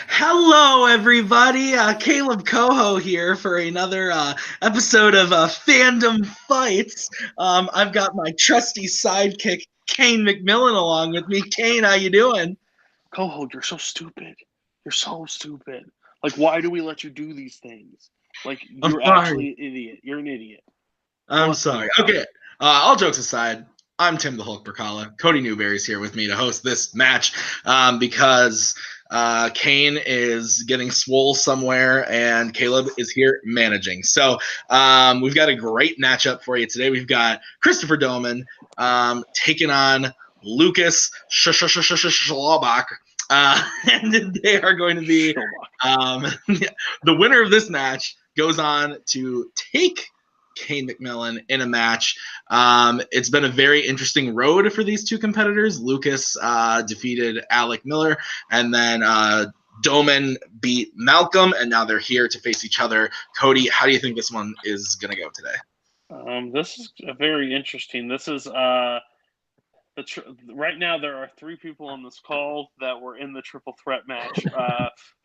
Hello, everybody. Caleb Coho here for another episode of Fandom Fights. I've got my trusty sidekick, Kane McMillan, along with me. Kane, how you doing? Coho, you're so stupid. You're so stupid. Like, why do we let you do these things? Like, I'm you're sorry. actually an idiot. You're an idiot. I'm sorry. Okay. All jokes aside, I'm Tim the Hulk Berkala. Cody Newberry's here with me to host this match because Kane is getting swole somewhere and Caleb is here managing. So we've got a great matchup for you today. We've got Christopher Dohmen taking on Lucas Schildback. And they are going to be the winner of this match goes on to take Kane McMillan in a match. It's been a very interesting road for these two competitors. Lucas defeated Alec Miller, and then Dohmen beat Malcolm, and now they're here to face each other. Cody, how do you think this one is going to go today? This is very interesting. This is right now there are 3 people on this call that were in the triple threat match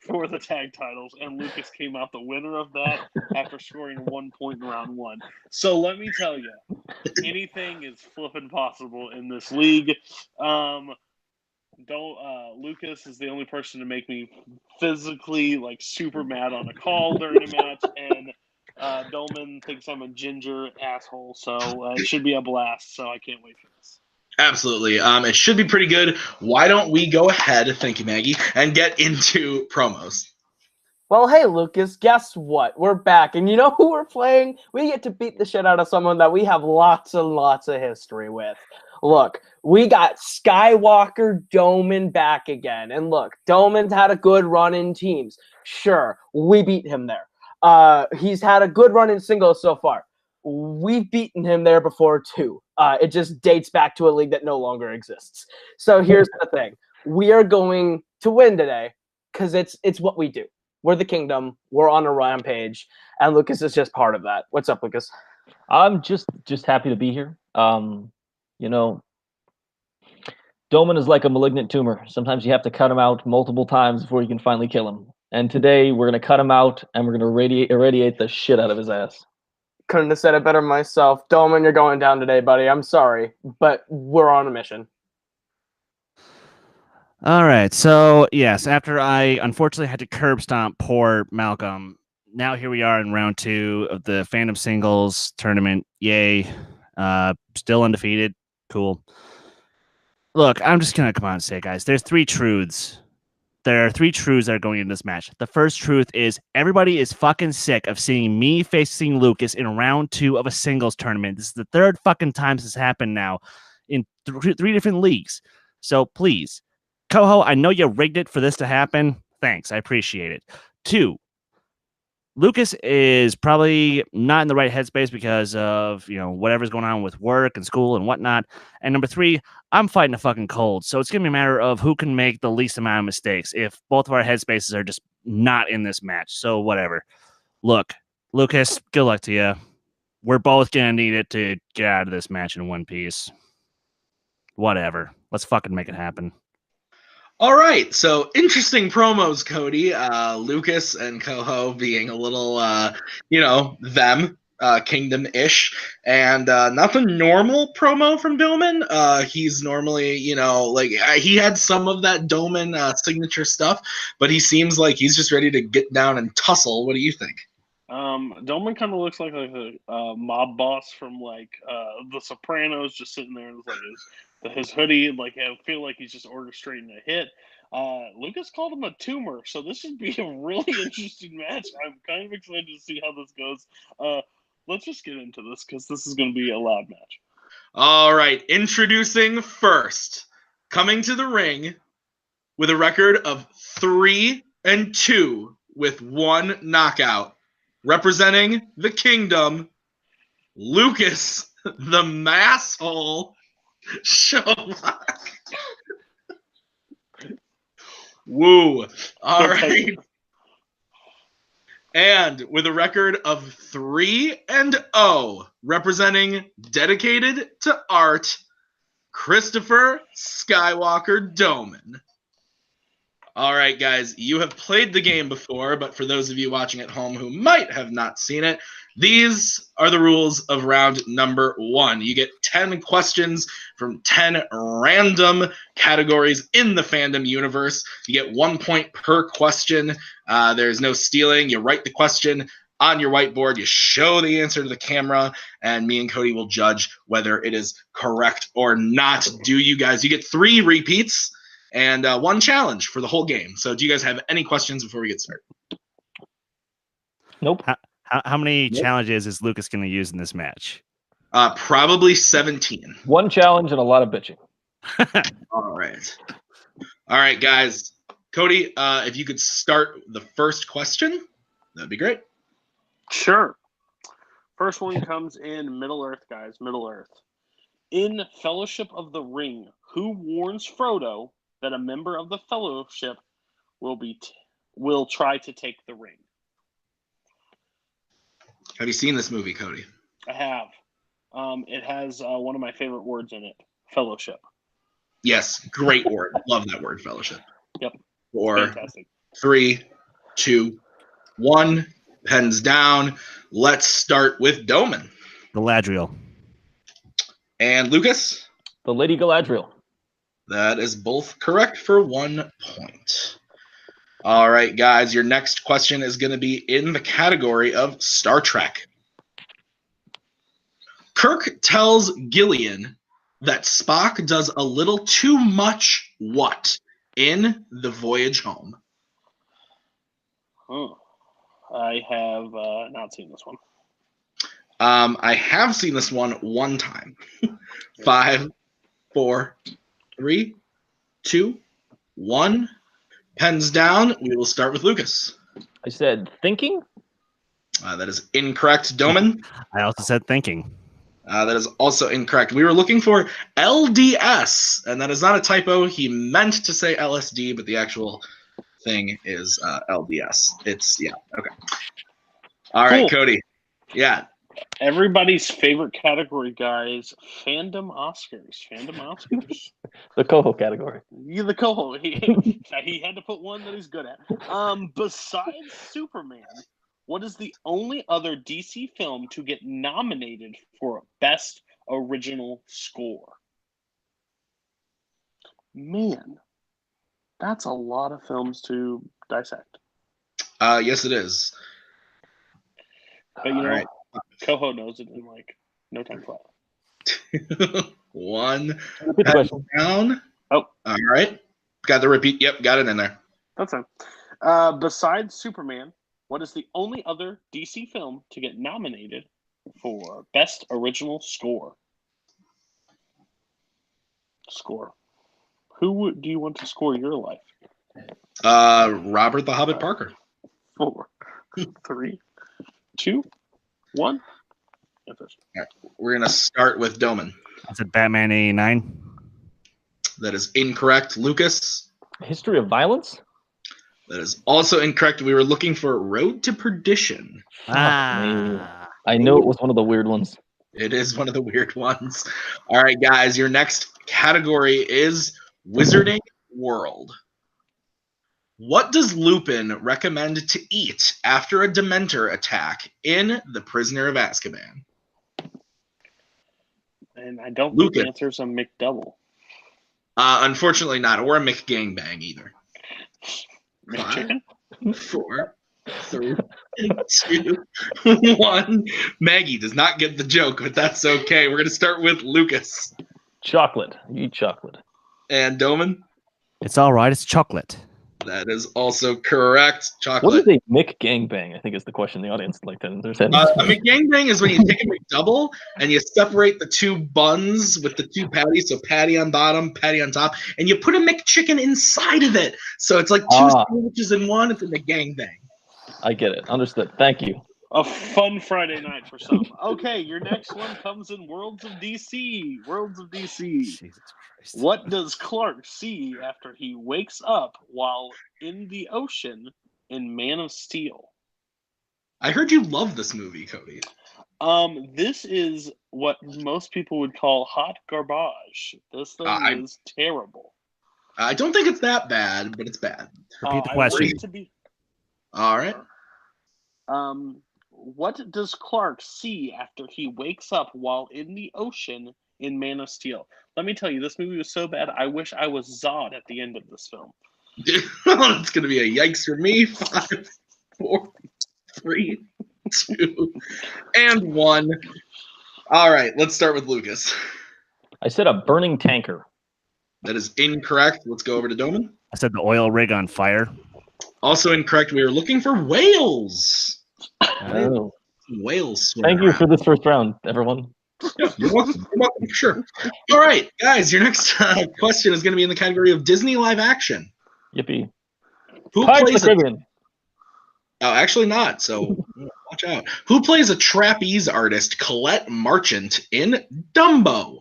for the tag titles, and Lucas came out the winner of that after scoring 1 point in round 1. So let me tell you, anything is flipping possible in this league. Lucas is the only person to make me physically like super mad on a call during a match, and Dohmen thinks I'm a ginger asshole, so it should be a blast. So I can't wait for this. Absolutely. It should be pretty good. Why don't we go ahead, thank you, Maggie, and get into promos? Well, hey, Lucas, guess what? We're back. And you know who we're playing? We get to beat the shit out of someone that we have lots and lots of history with. Look, we got Skywalker Dohmen back again. And look, Dohmen's had a good run in teams. Sure, we beat him there. He's had a good run in singles so far. We've beaten him there before, too. It just dates back to a league that no longer exists. So here's the thing. We are going to win today because it's what we do. We're the kingdom. We're on a rampage. And Lucas is just part of that. What's up, Lucas? I'm just happy to be here. You know, Dohmen is like a malignant tumor. Sometimes you have to cut him out multiple times before you can finally kill him. And today we're going to cut him out and we're going to irradiate the shit out of his ass. Couldn't have said it better myself. Dohmen, you're going down today, buddy. I'm sorry, but we're on a mission. All right. So, yes, after I unfortunately had to curb stomp poor Malcolm, now here we are in round 2 of the Fandom Singles tournament. Yay. Still undefeated. Cool. Look, I'm just going to come on and say, guys, there's 3 truths. There are 3 truths that are going into this match. The first truth is everybody is fucking sick of seeing me facing Lucas in round 2 of a singles tournament. This is the 3rd fucking time this has happened now in 3 different leagues. So please, Coho, I know you rigged it for this to happen. Thanks. I appreciate it. 2, Lucas is probably not in the right headspace because of, whatever's going on with work and school and whatnot. And number 3, I'm fighting a fucking cold. So it's going to be a matter of who can make the least amount of mistakes if both of our headspaces are just not in this match. So whatever. Look, Lucas, good luck to you. We're both going to need it to get out of this match in one piece. Whatever. Let's fucking make it happen. All right, so interesting promos, Cody. Lucas and Coho being a little, them, kingdom-ish, and not the normal promo from Dohmen. He's normally, he had some of that Dohmen signature stuff, but he seems like he's just ready to get down and tussle. What do you think? Dohmen kind of looks like a mob boss from The Sopranos, just sitting there with his hoodie, I feel like he's just orchestrating a hit. Lucas called him a tumor, so this should be a really interesting match. I'm kind of excited to see how this goes. Let's just get into this because this is going to be a loud match. All right, introducing first, coming to the ring with a record of 3-2 with 1 knockout. Representing the kingdom, Lucas, the masshole, Schildback. Woo. All right. And with a record of 3-0, representing dedicated to art, Christopher Skywalker Dohmen. All right, guys, you have played the game before, but for those of you watching at home who might have not seen it, these are the rules of round number 1. You get 10 questions from 10 random categories in the fandom universe. You get 1 point per question. There's no stealing. You write the question on your whiteboard, you show the answer to the camera, and me and Cody will judge whether it is correct or not. You get 3 repeats and 1 challenge for the whole game. So do you guys have any questions before we get started? Nope. How many challenges is Lucas going to use in this match? Probably 17. 1 challenge and a lot of bitching. All right, guys. Cody, if you could start the first question, that'd be great. Sure. First one comes in Middle Earth, guys. Middle Earth. In Fellowship of the Ring, who warns Frodo that a member of the Fellowship will try to take the ring? Have you seen this movie, Cody? I have. It has one of my favorite words in it, fellowship. Yes, great word. Love that word, fellowship. Yep. 4, Fantastic. 3, 2, 1. Pens down. Let's start with Dohmen. Galadriel. And Lucas? The Lady Galadriel. That is both correct for 1 point. All right, guys, your next question is going to be in the category of Star Trek. Kirk tells Gillian that Spock does a little too much what in The Voyage Home? I have not seen this one. I have seen this one 1 time. 5, 4, 3, 2, 1. Pens down. We will start with Lucas. I said thinking. That is incorrect. Dohmen? I also said thinking. That is also incorrect. We were looking for LDS, and that is not a typo. He meant to say LSD, but the actual thing is LDS. Okay. All right, Cool. Cody. Yeah. Everybody's favorite category, guys. Fandom Oscars. The Coho category. The Coho. He had to put one that he's good at. Besides Superman, what is the only other DC film to get nominated for Best Original Score? Man, that's a lot of films to dissect. Yes, it is. But you know, right. Coho knows it in like no time flat. 1. Good question. Down. Oh. All right. Got the repeat. Yep, got it in there. That's fine. Besides Superman, what is the only other DC film to get nominated for Best Original Score? Who do you want to score your life? Robert the Hobbit Parker. 4, 3, 2, 1. Right. We're going to start with Dohmen. I said Batman 89. That is incorrect. Lucas? History of Violence. That is also incorrect. We were looking for Road to Perdition. Ah. I know it was one of the weird ones. It is one of the weird ones. All right, guys, your next category is Wizarding World. What does Lupin recommend to eat after a Dementor attack in The Prisoner of Azkaban? And I don't think the answer is a McDouble. Unfortunately not, or a McGangbang either. McChicken? 4, 3, 2, 1. Maggie does not get the joke, but that's okay. We're going to start with Lucas. Chocolate. You eat chocolate. And Dohmen? It's all right. It's chocolate. That is also correct. Chocolate. What is a McGangbang? I think is the question the audience like to understand. A McGangbang is when you take a McDouble and you separate the 2 buns with the 2 patties, so patty on bottom, patty on top, and you put a McChicken inside of it. So it's like 2 sandwiches in one. It's a McGangbang. I get it. Understood. Thank you. A fun Friday night for some. Okay, your next one comes in Worlds of DC. Worlds of DC. Jesus Christ. What does Clark see after he wakes up while in the ocean in Man of Steel? I heard you love this movie, Cody. This is what most people would call hot garbage. This thing is terrible. I don't think it's that bad, but it's bad. Repeat the I question. want it to be. All right. What does Clark see after he wakes up while in the ocean in Man of Steel? Let me tell you, this movie was so bad, I wish I was Zod at the end of this film. It's going to be a yikes for me. 5, 4, 3, 2, and 1. All right, let's start with Lucas. I said a burning tanker. That is incorrect. Let's go over to Dohmen. I said the oil rig on fire. Also incorrect. We were looking for whales. Oh. Whales. Thank you for this first round, everyone. Yeah, you're welcome. You're welcome. Sure. All right, guys. Your next question is going to be in the category of Disney live action. Yippee. Who Pirates of plays the Caribbean. Oh, actually not. So watch out. Who plays a trapeze artist, Colette Marchant, in Dumbo?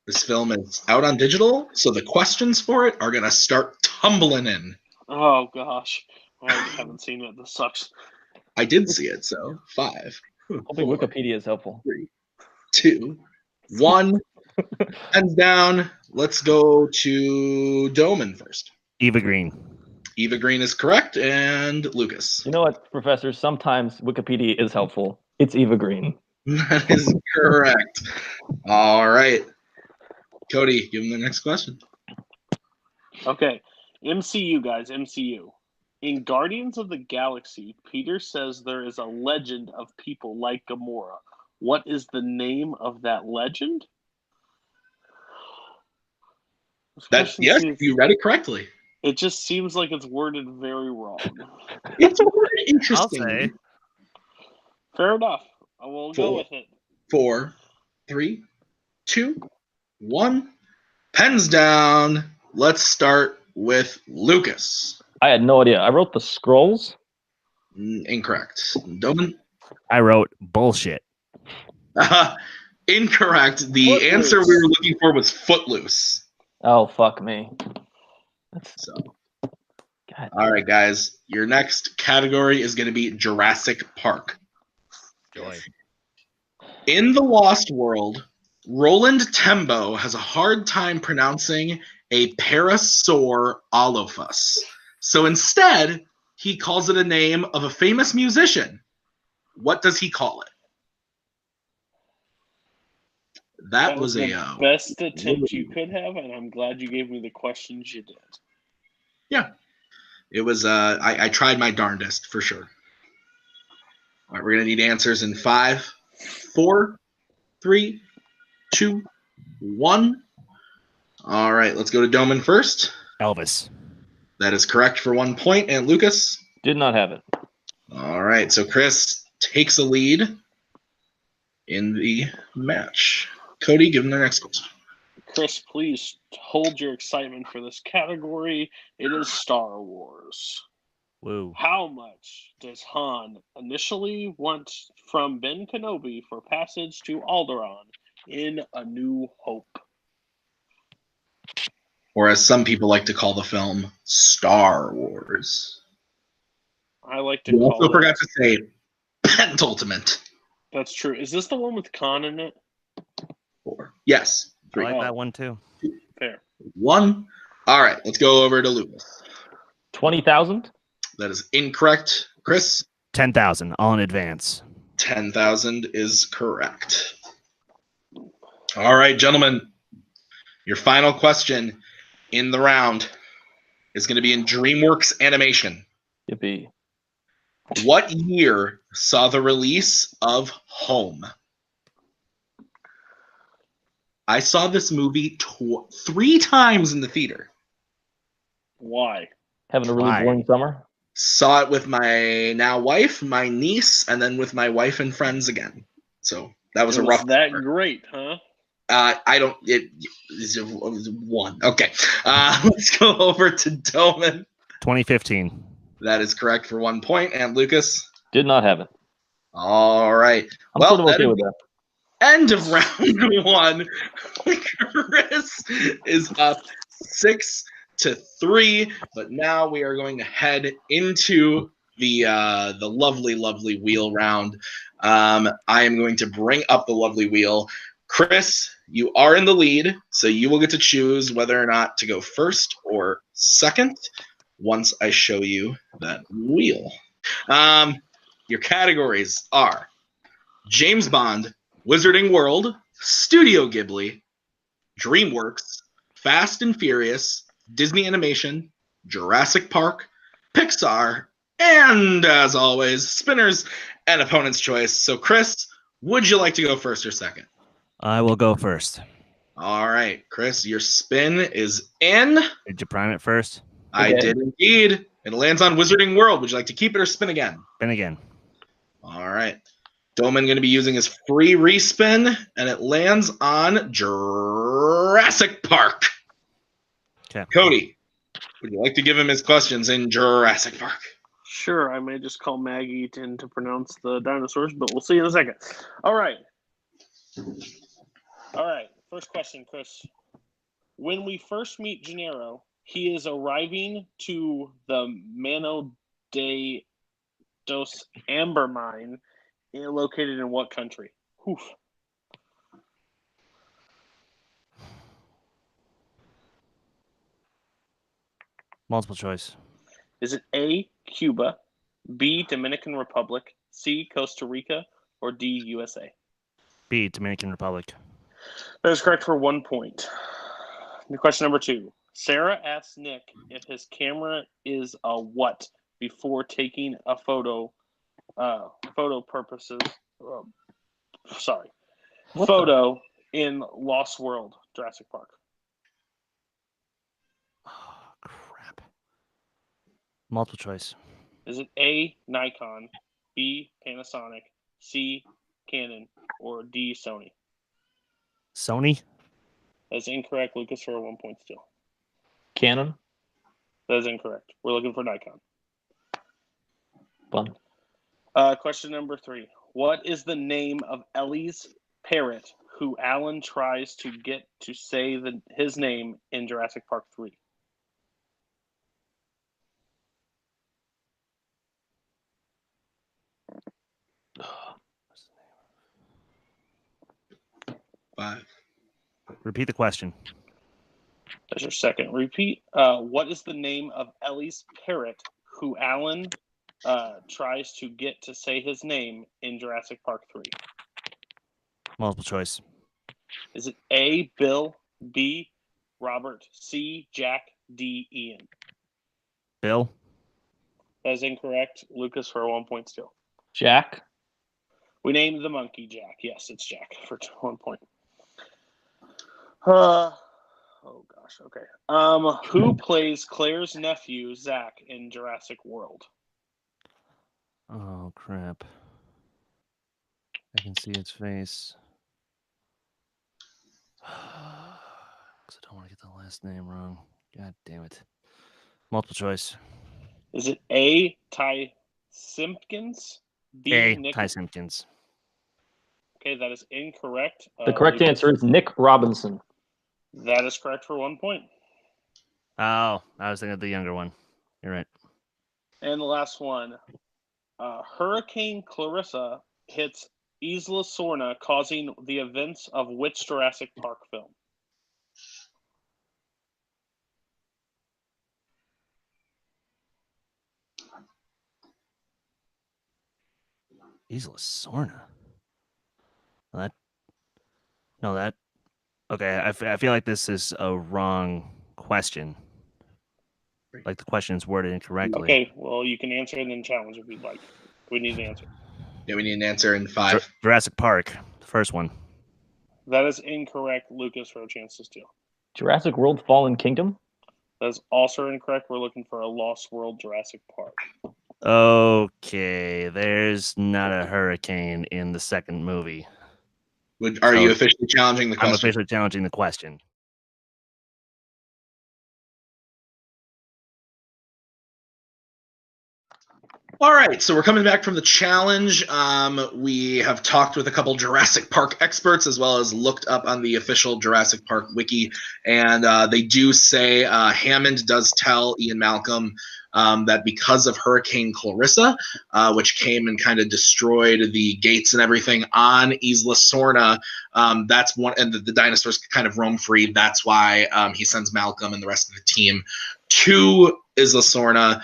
This film is out on digital, so the questions for it are going to start tumbling in. Oh, gosh. I haven't seen it. This sucks. I did see it, so 5, Hoping 4, Wikipedia is helpful. 3, 2, 1. Hands down. Let's go to Dohmen first. Eva Green. Eva Green is correct, and Lucas. You know what, Professor? Sometimes Wikipedia is helpful. It's Eva Green. That is correct. All right. Cody, give him the next question. Okay. MCU, guys. MCU. In Guardians of the Galaxy, Peter says there is a legend of people like Gamora. What is the name of that legend? Yes, you read it correctly. It just seems like it's worded very wrong. It's worded interesting. I'll say. Fair enough. I will go with it. 4, 3, 2, 1. Pens down. Let's start with Lucas. I had no idea. I wrote the scrolls. Incorrect. Dohmen? I wrote bullshit. Incorrect. The Footloose. answer we were looking for was Footloose. Oh, fuck me. So, God. all right, guys. Your next category is going to be Jurassic Park. Joy. In the Lost World, Roland Tembo has a hard time pronouncing a Parasaurolophus. So instead, he calls it a name of a famous musician. What does he call it? That was the a best attempt you could have, and I'm glad you gave me the questions you did. Yeah. It was I tried my darndest for sure. All right, we're gonna need answers in 5, 4, 3, 2, 1. All right, let's go to Dohmen first. Elvis. That is correct for 1 point. And Lucas? Did not have it. All right, so Chris takes a lead in the match. Cody, give him the next question. Chris, please hold your excitement for this category. It is Star Wars. Woo. How much does Han initially want from Ben Kenobi for passage to Alderaan in A New Hope? Or as some people like to call the film, Star Wars. I like to You call also it. forgot to say Pentultimate. That's true. Is this the one with Khan in it? 4. Yes. I 3, like that one too. Fair. 1. All right, let's go over to Lucas. 20,000? That is incorrect. Chris? 10,000 all in advance. 10,000 is correct. All right, gentlemen. Your final question in the round is going to be in DreamWorks Animation. Yippee. What year saw the release of Home? I saw this movie 3 times in the theater. Why? Having a really Why? boring summer? Saw it with my now wife, my niece, and then with my wife and friends again. So that was It a was rough. that great, huh? I don't. It was 1. Okay. Let's go over to Dohmen. 2015. That is correct for 1 point. And Lucas. Did not have it. All right. I'm Well, sort of okay with that. end of round 1. Chris is up 6-3, but now we are going to head into the lovely wheel round. I am going to bring up the lovely wheel. Chris, you are in the lead, so you will get to choose whether or not to go first or second once I show you that wheel. Your categories are James Bond, Wizarding World, Studio Ghibli, DreamWorks, Fast and Furious, Disney Animation, Jurassic Park, Pixar, and as always, spinners and opponent's choice. So, Chris, would you like to go first or second? I will go first. All right, Chris, your spin is in. Did you prime it first? I did indeed. It lands on Wizarding World. Would you like to keep it or spin again? Spin again. All right. Dohmen going to be using his free respin, and it lands on Jurassic Park. Okay. Cody, would you like to give him his questions in Jurassic Park? Sure, I may just call Maggie to pronounce the dinosaurs, but we'll see in a second. All right. First question, Chris. When we first meet Gennaro, he is arriving to the Mano de dos Amber mine located in what country? Oof. Multiple choice. Is it A, Cuba, B, Dominican Republic, C, Costa Rica, or D, USA? B, Dominican Republic. That is correct for 1 point. Question number 2. Sarah asks Nick if his camera is a what before taking a photo purposes. Photo in Lost World, Jurassic Park. Oh, crap. Multiple choice. Is it A, Nikon, B, Panasonic, C, Canon, or D, Sony? Sony? That's incorrect, Lucas, for 1 point still. Canon. That is incorrect. We're looking for Nikon. Fun. Question number 3. What is the name of Ellie's parrot who Alan tries to get to say his name in Jurassic Park 3? Five. Repeat the question. That's your second repeat. What is the name of Ellie's parrot who Alan tries to get to say his name in Jurassic Park 3? Multiple choice. Is it A, Bill, B, Robert, C, Jack, D, Ian? Bill? That is incorrect, Lucas, for 1 point still. Jack. We named the monkey Jack. Yes, it's Jack for 1 point. Oh gosh, okay. Who plays Claire's nephew, Zach, in Jurassic World? Oh, crap. I can see its face. Because I don't want to get the last name wrong. God damn it. Multiple choice. Is it A, Ty Simpkins? B, A, Nick... Ty Simpkins. Okay, that is incorrect. The correct answer is Nick Robinson. That is correct for 1 point. Oh, I was thinking of the younger one. You're right. And the last one. Hurricane Clarissa hits Isla Sorna, causing the events of which Jurassic Park film? Isla Sorna. Okay, I feel like this is a wrong question. Like the question's worded incorrectly. Okay, well, you can answer and then challenge if you'd like. We need an answer. Yeah, we need an answer in 5. Jurassic Park, the first one. That is incorrect, Lucas, for a chance to steal. Jurassic World Fallen Kingdom? That is also incorrect. We're looking for a Lost World Jurassic Park. Okay, there's not a hurricane in the second movie. Are you officially challenging the question? I'm officially challenging the question. All right, so we're coming back from the challenge. We have talked with a couple Jurassic Park experts as well as looked up on the official Jurassic Park wiki, and they do say Hammond does tell Ian Malcolm that because of Hurricane Clarissa, which came and kind of destroyed the gates and everything on Isla Sorna, that's one, and the dinosaurs kind of roam free. That's why he sends Malcolm and the rest of the team to Isla Sorna.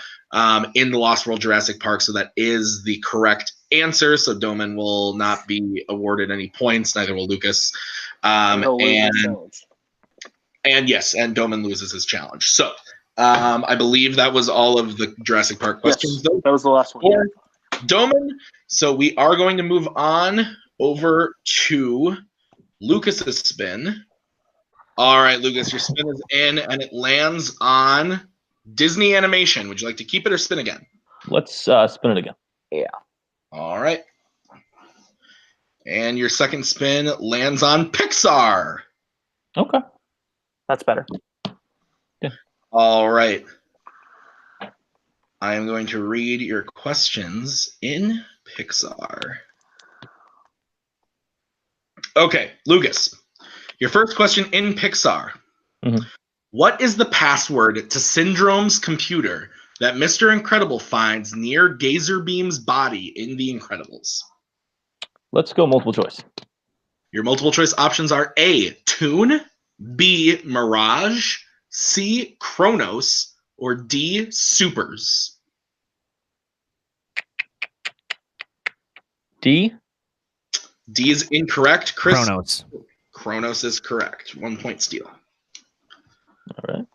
In the Lost World Jurassic Park, so that is the correct answer. So Dohmen will not be awarded any points, neither will Lucas. And yes, and Dohmen loses his challenge. So I believe that was all of the Jurassic Park questions. Yes, that was the last one. For Dohmen. So we are going to move on over to Lucas's spin. All right, Lucas, your spin is in, and it lands on Disney animation. Would you like to keep it or spin again? Let's spin it again. Yeah. All right. And your second spin lands on Pixar. Okay. That's better. Yeah. All right. I am going to read your questions in Pixar. Okay, Lucas. Your first question in Pixar. Mm-hmm. What is the password to Syndrome's computer that Mr. Incredible finds near Gazer Beam's body in The Incredibles? Let's go multiple choice. Your multiple choice options are A, Toon, B, Mirage, C, Kronos, or D, Supers. D? D is incorrect. Chris? Kronos. Kronos is correct. 1 point steal. All right.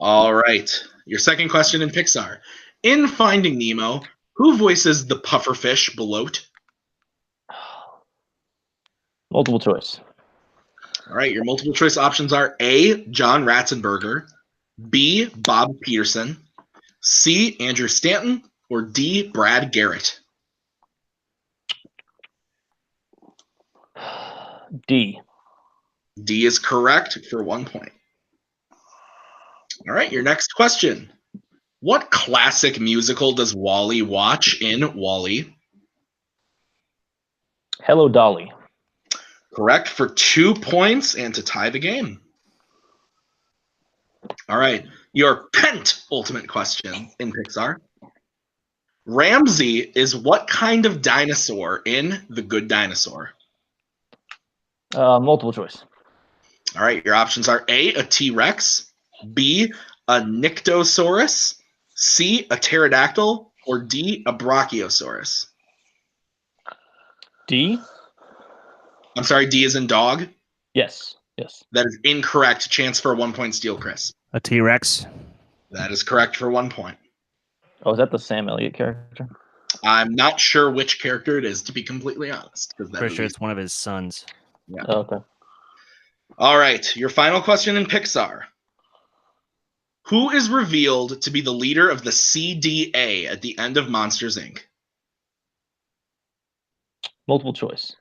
All right. Your second question in Pixar. In Finding Nemo, who voices the pufferfish Bloat? Multiple choice. All right. Your multiple choice options are A, John Ratzenberger, B, Bob Peterson, C, Andrew Stanton, or D, Brad Garrett. D. D is correct for 1 point. All right, your next question. What classic musical does Wally watch in Wall-E? Hello, Dolly. Correct for 2 points and to tie the game. All right, your ultimate question in Pixar. Ramsey is what kind of dinosaur in The Good Dinosaur? Multiple choice. All right, your options are A, T-Rex, B, a Nyctosaurus, C, a pterodactyl, or D, a Brachiosaurus. D? I'm sorry, D is in dog? Yes. Yes. That is incorrect. Chance for a 1 point steal, Chris. A T-Rex. That is correct for 1 point. Oh, is that the Sam Elliott character? I'm not sure which character it is, to be completely honest. Pretty sure it's one of his sons. Yeah. Oh, okay. All right, your final question in Pixar. Who is revealed to be the leader of the CDA at the end of Monsters, Inc.? Multiple choice.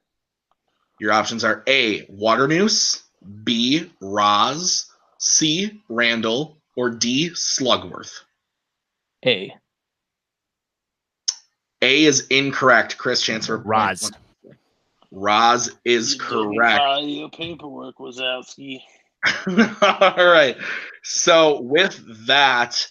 Your options are A, Waternoose, B, Roz, C, Randall, or D, Slugworth. A. A is incorrect. Chris, chance for Roz. Roz is You didn't correct. file your paperwork, Wazowski. All right. So with that,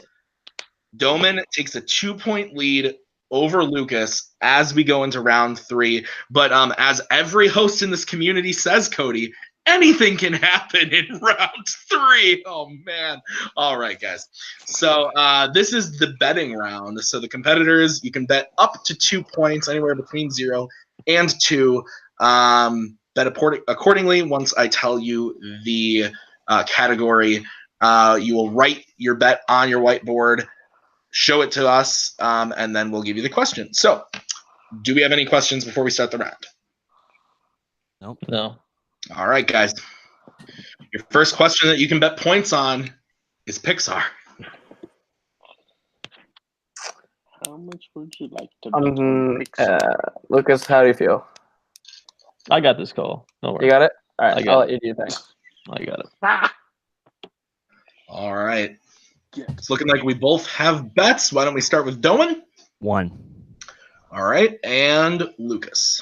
Dohmen takes a 2 point lead over Lucas as we go into round 3. But as every host in this community says, Cody, anything can happen in round 3. Oh, man. All right, guys. So this is the betting round. So the competitors, you can bet up to 2 points, anywhere between 0 and 2. Bet accordingly. Once I tell you the category, you will write your bet on your whiteboard, show it to us, and then we'll give you the question. So, do we have any questions before we start the round? Nope. No. All right, guys. Your first question that you can bet points on is Pixar. How much would you like to bet on Pixar? Lucas, how do you feel? I got this call. Don't worry. You got it? All right, I got I'll it. let you do your thing. I got it. All right. Yeah. It's looking like we both have bets. Why don't we start with Dohmen? 1. All right, and Lucas.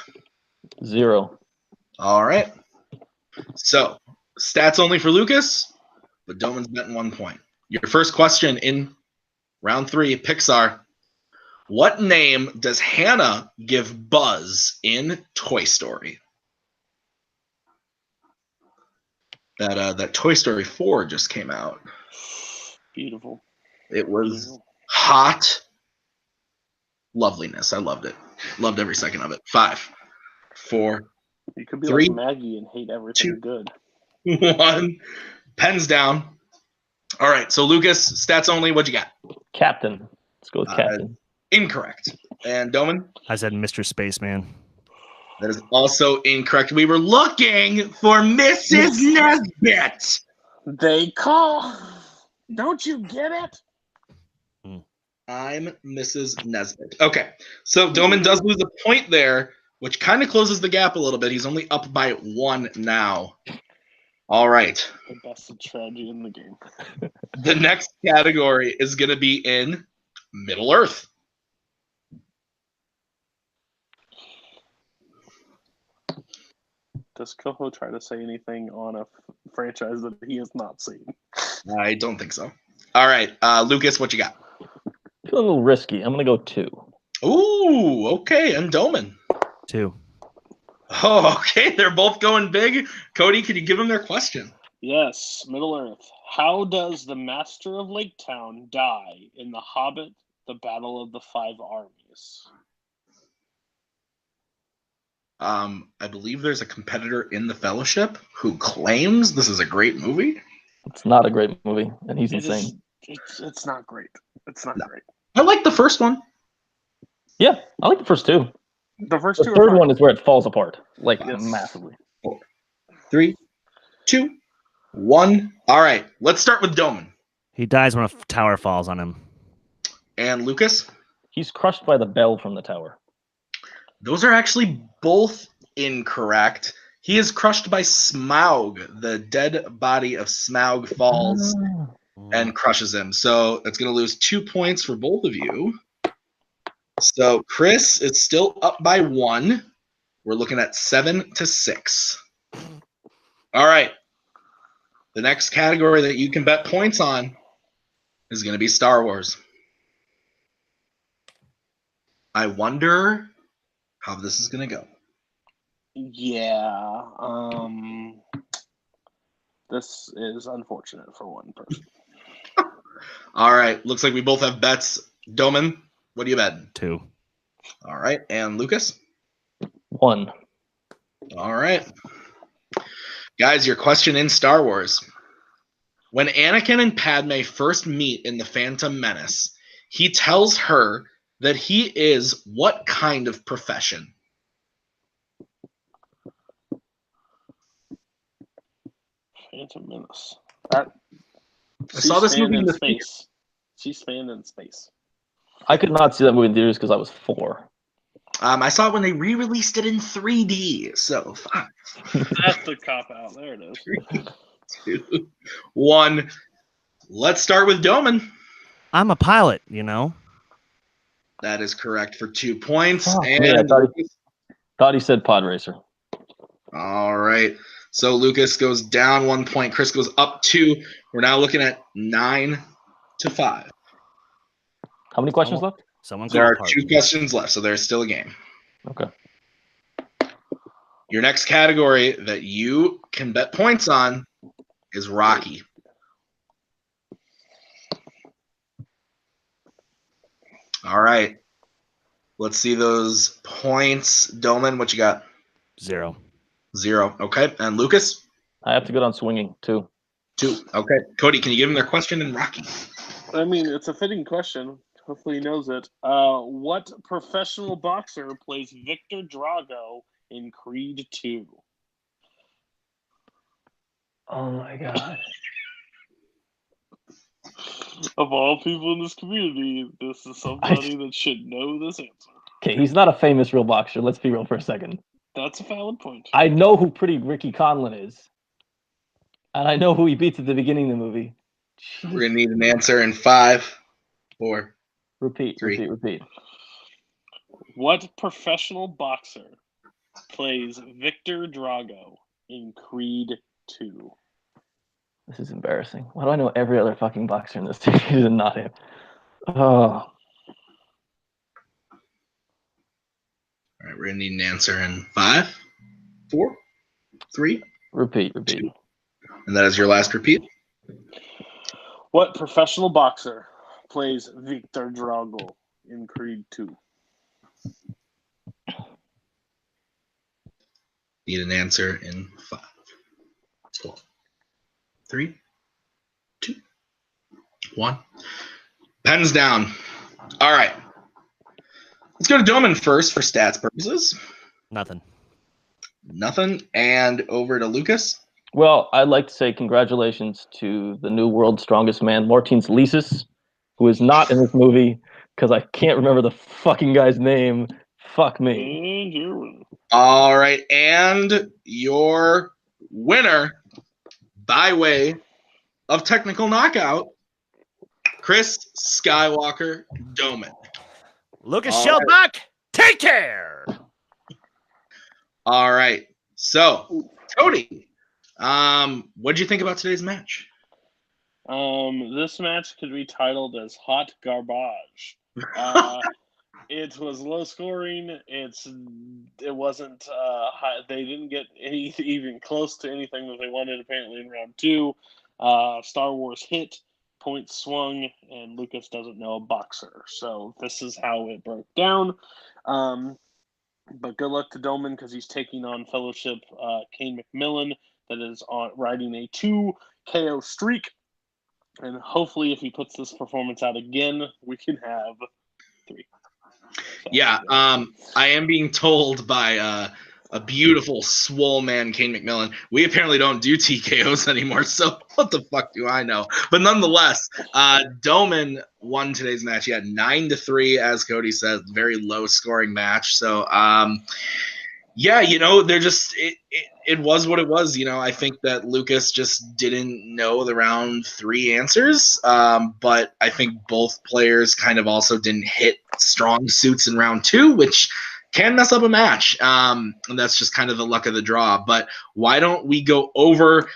0. All right. So, stats only for Lucas, but Domen's betting 1 point. Your first question in round 3, Pixar. What name does Hannah give Buzz in Toy Story? That Toy Story 4 just came out. Beautiful. It was hot loveliness. I loved it. Loved every second of it. 5, 4, You could be 3, like Maggie and hate everything 2, good. 1. Pens down. All right, so Lucas, stats only. What'd you got? Captain. Let's go with Captain. Incorrect. And Dohmen? I said Mr. Spaceman. That is also incorrect. We were looking for Mrs. Nesbit. They call. Don't you get it? I'm Mrs. Nesbit. Okay, so Dohmen does lose a point there, which kind of closes the gap a little bit. He's only up by 1 now. All right. The best strategy in the game. The next category is going to be in Middle Earth. Does Coho try to say anything on a franchise that he has not seen? I don't think so. All right, Lucas, what you got? Feel a little risky. I'm going to go 2. Ooh, okay, and Dohmen. 2. Oh, okay, they're both going big. Cody, can you give them their question? Yes, Middle Earth. How does the Master of Lake Town die in The Hobbit, The Battle of the Five Armies? I believe there's a competitor in the Fellowship who claims this is a great movie. It's not a great movie, and he's insane. It's not great. It's not great. I like the first one. Yeah, I like the first 2. The first 2 The are third fine. one is where it falls apart, like Yes. massively. 4, 3, 2, 1. All right, let's start with Dohmen. He dies when a tower falls on him. And Lucas? He's crushed by the bell from the tower. Those are actually both incorrect. He is crushed by Smaug. The dead body of Smaug falls and crushes him. So that's going to lose 2 points for both of you. So Chris is still up by 1. We're looking at 7-6. All right. The next category that you can bet points on is going to be Star Wars. I wonder how this is going to go. Yeah. This is unfortunate for one person. All right. Looks like we both have bets. Dohmen, what do you bet? 2. All right. And Lucas? 1. All right. Guys, your question in Star Wars. When Anakin and Padme first meet in The Phantom Menace, he tells her that he is what kind of profession? Phantom Menace. I saw this movie in the space. C-SPAN in space. I could not see that movie in theaters because I was 4. I saw it when they re-released it in 3D. So 5, That's the cop out. There it is. 3, 2, 1. Let's start with Dohmen. I'm a pilot, you know. That is correct for 2 points. Oh, and yeah, thought he said pod racer. All right. So Lucas goes down 1 point. Chris goes up 2. We're now looking at 9-5. How many questions left? There are 2 questions left, so there's still a game. Okay. Your next category that you can bet points on is Rocky. All right. Let's see those points. Dohmen, what you got? 0. 0. Okay. And Lucas? I have to go down swinging, 2. 2. Okay. Cody, can you give him their question in Rocky? I mean, it's a fitting question. Hopefully he knows it. What professional boxer plays Victor Drago in Creed 2? Oh, my God. Of all people in this community, this is somebody that should know this answer. Okay, he's not a famous real boxer. Let's be real for a second. That's a valid point. I know who Pretty Ricky Conlon is. And I know who he beats at the beginning of the movie. We're going to need an answer in 5, 4. Repeat. What professional boxer plays Victor Drago in Creed 2? This is embarrassing. Why do I know every other fucking boxer in this series and not him? Oh, All right, we're gonna need an answer in 5, 4, 3, repeat. 2. And that is your last repeat. What professional boxer plays Victor Drago in Creed 2? Need an answer in 5, 4, 3, 2, 1. Pens down. All right. Let's go to Dohmen first for stats purposes. Nothing. And over to Lucas. Well, I'd like to say congratulations to the new world's strongest man, Martins Lisis, who is not in this movie because I can't remember the fucking guy's name. Fuck me. All right. And your winner by way of technical knockout, Chris Skywalker Dohmen. Lucas Schildback, take care. All right. So, Cody, what did you think about today's match? This match could be titled as Hot Garbage. It was low scoring. It wasn't high. They didn't get even close to anything that they wanted apparently in round 2. Star Wars hit, points swung, and Lucas doesn't know a boxer. So this is how it broke down. But good luck to Dohmen because he's taking on Fellowship Kane McMillan that is riding a 2 KO streak. And hopefully if he puts this performance out again, we can have 3. So, yeah, I am being told by a beautiful swole man, Kane McMillan, we apparently don't do TKOs anymore, so what the fuck do I know? But nonetheless, Dohmen won today's match. He had 9-3, as Cody said, very low scoring match. So, yeah, they're just it was what it was. I think that Lucas just didn't know the round 3 answers, but I think both players kind of also didn't hit strong suits in round 2, which can mess up a match. And that's just kind of the luck of the draw. But why don't we go over,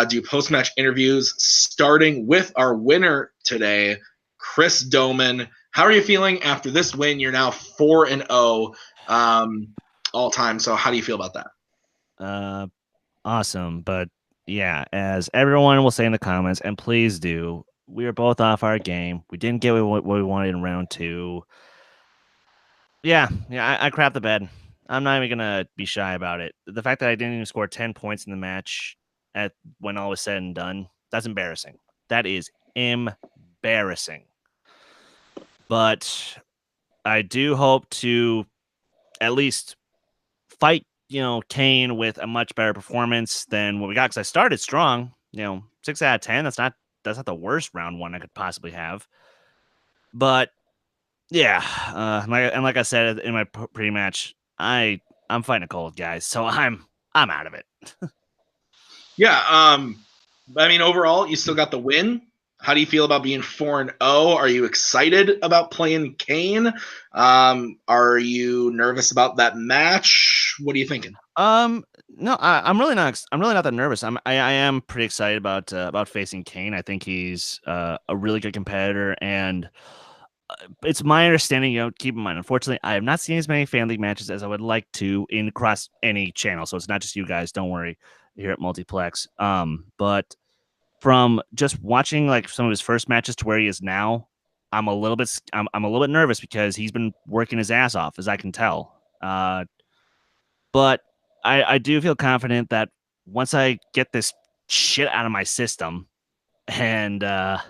do post-match interviews, starting with our winner today, Chris Dohmen. How are you feeling after this win? You're now 4-0 all time. So how do you feel about that? Awesome. But yeah, as everyone will say in the comments, and please do, we were both off our game. We didn't get what we wanted in round 2. Yeah, I crapped the bed. I'm not even gonna be shy about it. The fact that I didn't even score 10 points in the match when all was said and done, that's embarrassing. That is embarrassing. But I do hope to at least fight, Kane with a much better performance than what we got, because I started strong. 6 out of 10. That's not the worst round 1 I could possibly have. But yeah, like I said in my pre-match, I'm fighting a cold, guys, so I'm out of it. Yeah, I mean, overall, you still got the win. How do you feel about being 4-0? Are you excited about playing Kane? Are you nervous about that match? What are you thinking? No, I'm really not. I'm really not that nervous. I am pretty excited about facing Kane. I think he's a really good competitor, and it's my understanding. Keep in mind, unfortunately, I have not seen as many fan league matches as I would like to across any channel. So it's not just you guys. Don't worry, here at Multiplex. But from just watching like some of his first matches to where he is now, I'm a little bit nervous because he's been working his ass off, as I can tell. But I do feel confident that once I get this shit out of my system and I'm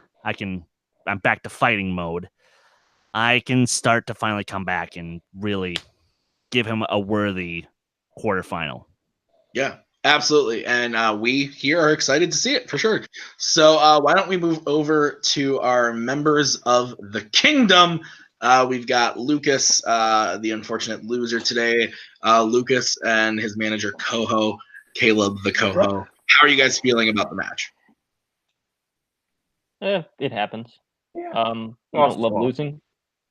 back to fighting mode, I can start to finally come back and really give him a worthy quarterfinal. Yeah, absolutely. And we here are excited to see it for sure. So why don't we move over to our members of the kingdom? We've got Lucas, the unfortunate loser today, Lucas and his manager, Coho, Caleb, the Coho. How are you guys feeling about the match? It happens. You don't love losing.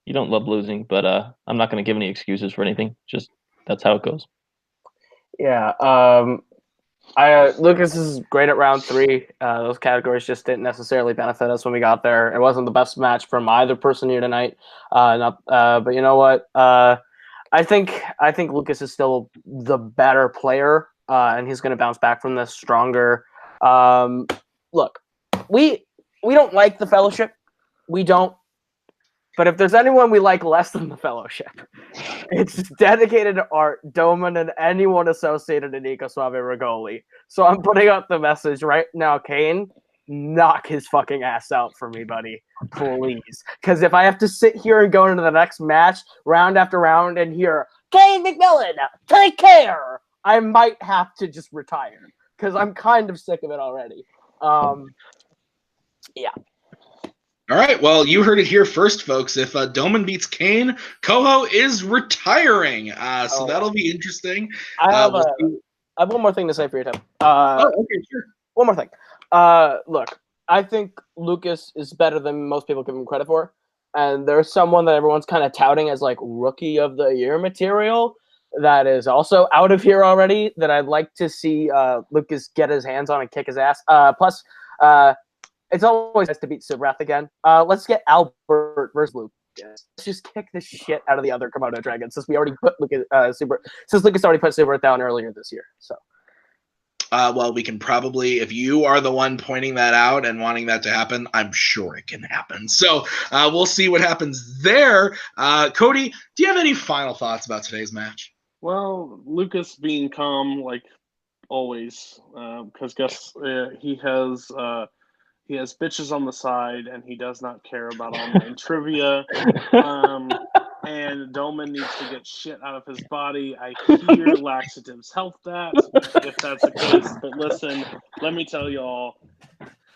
You don't love losing, but I'm not going to give any excuses for anything. Just that's how it goes. Yeah. Lucas is great at round 3. Those categories just didn't necessarily benefit us when we got there. It wasn't the best match from either person here tonight. But you know what? I think Lucas is still the better player, and he's going to bounce back from this stronger. Look, we don't like the Fellowship. We don't. But if there's anyone we like less than the Fellowship, it's dedicated to art, Dohmen, and anyone associated to Nico Suave Rigoli. So I'm putting out the message right now, Kane, knock his fucking ass out for me, buddy. Please. Because if I have to sit here and go into the next match, round after round, and hear, Kane McMillan, take care, I might have to just retire. Because I'm kind of sick of it already. Yeah. All right, well, you heard it here first, folks. If Dohmen beats Kane, Coho is retiring. So that'll be interesting. I have one more thing to say for your time. Okay, sure. One more thing. Look, I think Lucas is better than most people give him credit for. And there's someone that everyone's kind of touting as like rookie of the year material that is also out of here already that I'd like to see Lucas get his hands on and kick his ass. Plus, it's always nice to beat Subrath again. Let's get Albert versus Lucas. Let's just kick the shit out of the other Komodo dragons since we already put Lucas already put Subrath down earlier this year. So. Well, we can probably, if you are the one pointing that out and wanting that to happen, I'm sure it can happen. So we'll see what happens there. Cody, do you have any final thoughts about today's match? Well, Lucas being calm like always, because he has bitches on the side, and he does not care about online trivia. And Dohmen needs to get shit out of his body. I hear laxatives help that, if that's the case. But listen, let me tell y'all,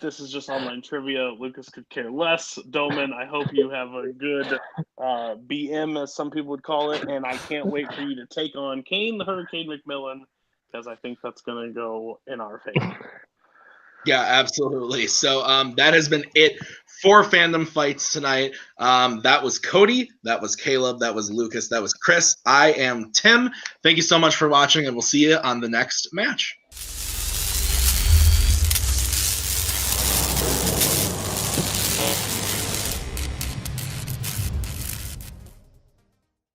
this is just online trivia. Lucas could care less. Dohmen, I hope you have a good BM, as some people would call it, and I can't wait for you to take on Kane the Hurricane McMillan, because I think that's going to go in our favor. Yeah, absolutely. So that has been it for Fandom Fights tonight. That was Cody, that was Caleb, that was Lucas, that was Chris. I am Tim. Thank you so much for watching, and we'll see you on the next match.